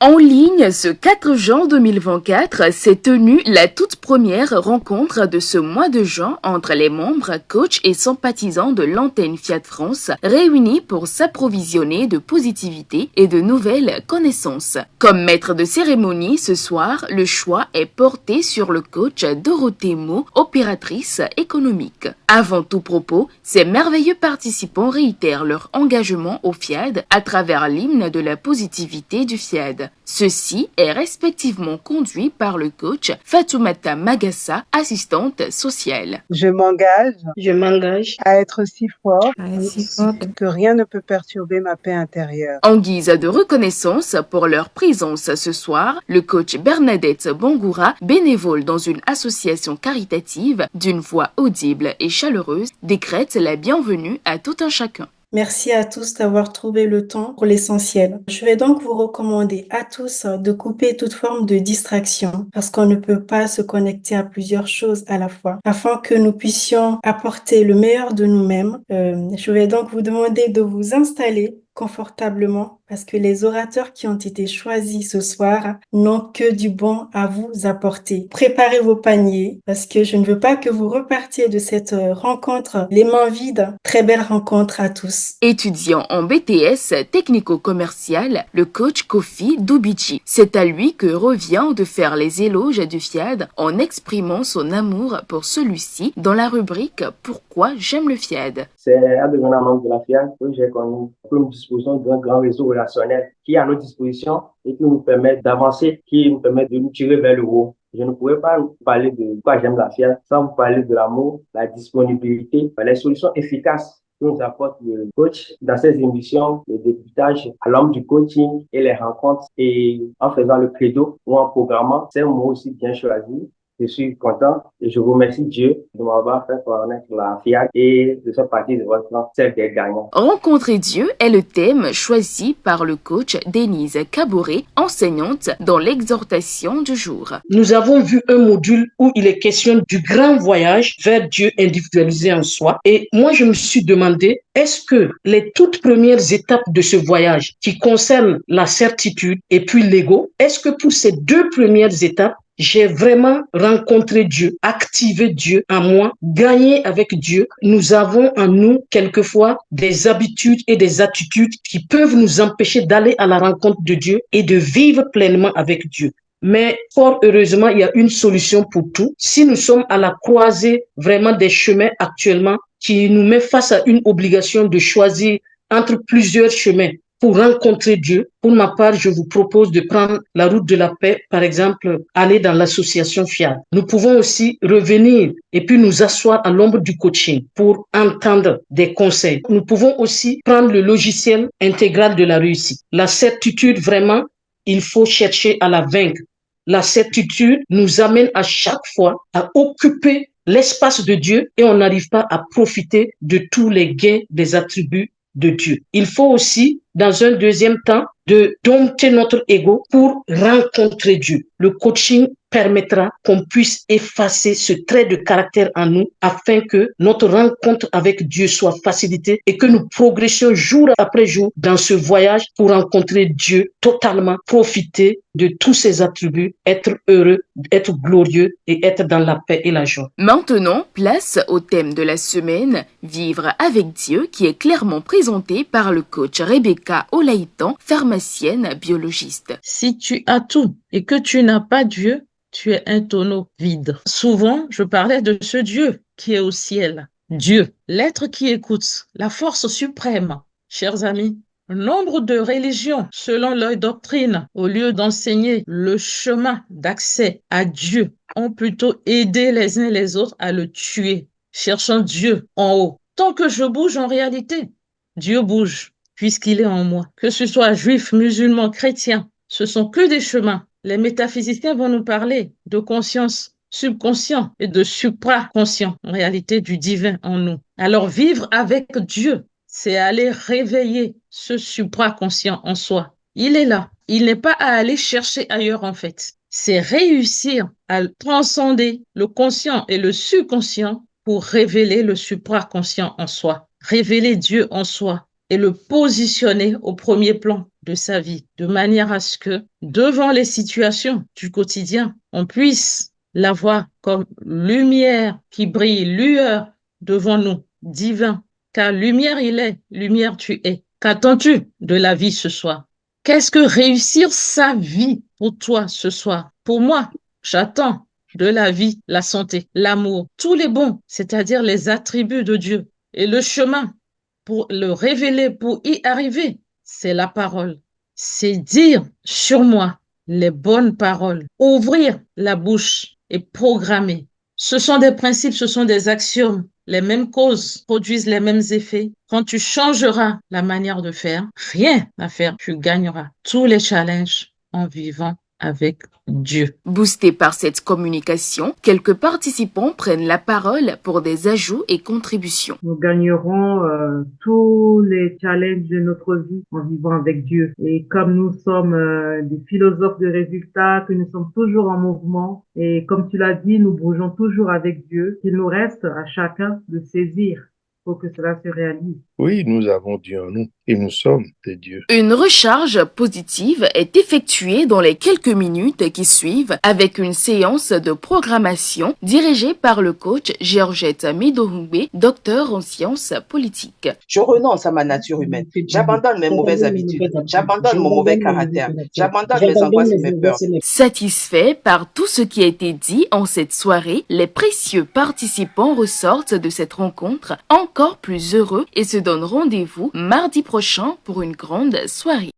En ligne, ce 4 juin 2024 s'est tenue la toute première rencontre de ce mois de juin entre les membres, coachs et sympathisants de l'antenne Fiat France, réunis pour s'approvisionner de positivité et de nouvelles connaissances. Comme maître de cérémonie ce soir, le choix est porté sur le coach Dorothée Mo, opératrice économique. Avant tout propos, ces merveilleux participants réitèrent leur engagement au FIAD à travers l'hymne de la positivité du FIAD. Ceci est respectivement conduit par le coach Fatoumata Magassa, assistante sociale. Je m'engage à être si fort si forte que rien ne peut perturber ma paix intérieure. En guise de reconnaissance pour leur présence ce soir, le coach Bernadette Bangoura, bénévole dans une association caritative, d'une voix audible et chaleureuse, décrète la bienvenue à tout un chacun. Merci à tous d'avoir trouvé le temps pour l'essentiel. Je vais donc vous recommander à tous de couper toute forme de distraction parce qu'on ne peut pas se connecter à plusieurs choses à la fois afin que nous puissions apporter le meilleur de nous-mêmes. Je vais donc vous demander de vous installer confortablement parce que les orateurs qui ont été choisis ce soir n'ont que du bon à vous apporter. Préparez vos paniers parce que je ne veux pas que vous repartiez de cette rencontre les mains vides. Très belle rencontre à tous. Étudiant en BTS technico-commercial, le coach Kofi Dubici. C'est à lui que revient de faire les éloges du FIAD en exprimant son amour pour celui-ci dans la rubrique Pourquoi j'aime le FIAD. C'est en devenant membre de la FIAD que j'ai connu que nous disposons d'un grand réseau relationnel qui est à notre disposition et qui nous permet d'avancer, qui nous permet de nous tirer vers le haut. Je ne pourrais pas vous parler de pourquoi j'aime la FIAD sans vous parler de l'amour, la disponibilité, les solutions efficaces que nous apporte le coach dans ses émissions, le députage à l'homme du coaching et les rencontres et en faisant le credo ou en programmant. C'est un mot aussi bien choisi. Je suis content et je remercie Dieu de m'avoir fait connaître la FIAD et de faire partie de votre celle des gagnants. Rencontrer Dieu est le thème choisi par le coach Denise Caboret, enseignante dans l'exhortation du jour. Nous avons vu un module où il est question du grand voyage vers Dieu individualisé en soi. Et moi, je me suis demandé, est-ce que les toutes premières étapes de ce voyage qui concernent la certitude et puis l'ego, est-ce que pour ces deux premières étapes, j'ai vraiment rencontré Dieu, activé Dieu en moi, gagné avec Dieu. Nous avons en nous quelquefois des habitudes et des attitudes qui peuvent nous empêcher d'aller à la rencontre de Dieu et de vivre pleinement avec Dieu. Mais fort heureusement, il y a une solution pour tout. Si nous sommes à la croisée vraiment des chemins actuellement qui nous met face à une obligation de choisir entre plusieurs chemins, pour rencontrer Dieu, pour ma part, je vous propose de prendre la route de la paix, par exemple, aller dans l'association FIAD. Nous pouvons aussi revenir et puis nous asseoir à l'ombre du coaching pour entendre des conseils. Nous pouvons aussi prendre le logiciel intégral de la réussite. La certitude, vraiment, il faut chercher à la vaincre. La certitude nous amène à chaque fois à occuper l'espace de Dieu et on n'arrive pas à profiter de tous les gains des attributs de Dieu. Il faut aussi, dans un deuxième temps, de dompter notre ego pour rencontrer Dieu. Le coaching permettra qu'on puisse effacer ce trait de caractère en nous afin que notre rencontre avec Dieu soit facilitée et que nous progressions jour après jour dans ce voyage pour rencontrer Dieu totalement, profiter de tous ses attributs, être heureux, être glorieux et être dans la paix et la joie. Maintenant, place au thème de la semaine, Vivre avec Dieu, qui est clairement présenté par le coach Rebecca Olaïtan, pharmacienne biologiste. Si tu as tout et que tu n'as pas Dieu, tu es un tonneau vide. Souvent, je parlais de ce Dieu qui est au ciel. Dieu, l'être qui écoute, la force suprême. Chers amis, nombre de religions, selon leur doctrine, au lieu d'enseigner le chemin d'accès à Dieu, ont plutôt aidé les uns les autres à le tuer, cherchant Dieu en haut. Tant que je bouge en réalité, Dieu bouge, puisqu'il est en moi. Que ce soit juif, musulman, chrétien, ce sont que des chemins. Les métaphysiciens vont nous parler de conscience subconscient et de supraconscient, en réalité du divin en nous. Alors vivre avec Dieu, c'est aller réveiller ce supraconscient en soi. Il est là. Il n'est pas à aller chercher ailleurs en fait. C'est réussir à transcender le conscient et le subconscient pour révéler le supraconscient en soi, révéler Dieu en soi et le positionner au premier plan. de sa vie, de manière à ce que, devant les situations du quotidien, on puisse la voir comme lumière qui brille, lueur devant nous, divin. Car lumière il est, lumière tu es. Qu'attends-tu de la vie ce soir? Qu'est-ce que réussir sa vie pour toi ce soir? Pour moi, j'attends de la vie, la santé, l'amour, tous les bons, c'est-à-dire les attributs de Dieu. Et le chemin pour le révéler, pour y arriver, c'est la parole. C'est dire sur moi les bonnes paroles, ouvrir la bouche et programmer. Ce sont des principes, ce sont des axiomes. Les mêmes causes produisent les mêmes effets. Quand tu changeras la manière de faire, rien à faire, tu gagneras tous les challenges en vivant avec Dieu. Boostés par cette communication, quelques participants prennent la parole pour des ajouts et contributions. Nous gagnerons tous les challenges de notre vie en vivant avec Dieu. Et comme nous sommes des philosophes de résultats, que nous sommes toujours en mouvement, et comme tu l'as dit, nous bougeons toujours avec Dieu, il nous reste à chacun de saisir pour que cela se réalise. Oui, nous avons Dieu en nous et nous sommes des dieux. Une recharge positive est effectuée dans les quelques minutes qui suivent avec une séance de programmation dirigée par le coach Georgette Midohungbe, docteur en sciences politiques. Je renonce à ma nature humaine. J'abandonne mes mauvaises habitudes. J'abandonne mon mauvais caractère. J'abandonne mes angoisses et mes peurs. Satisfaits par tout ce qui a été dit en cette soirée, les précieux participants ressortent de cette rencontre encore plus heureux et se donnent rendez-vous mardi prochain pour une grande soirée.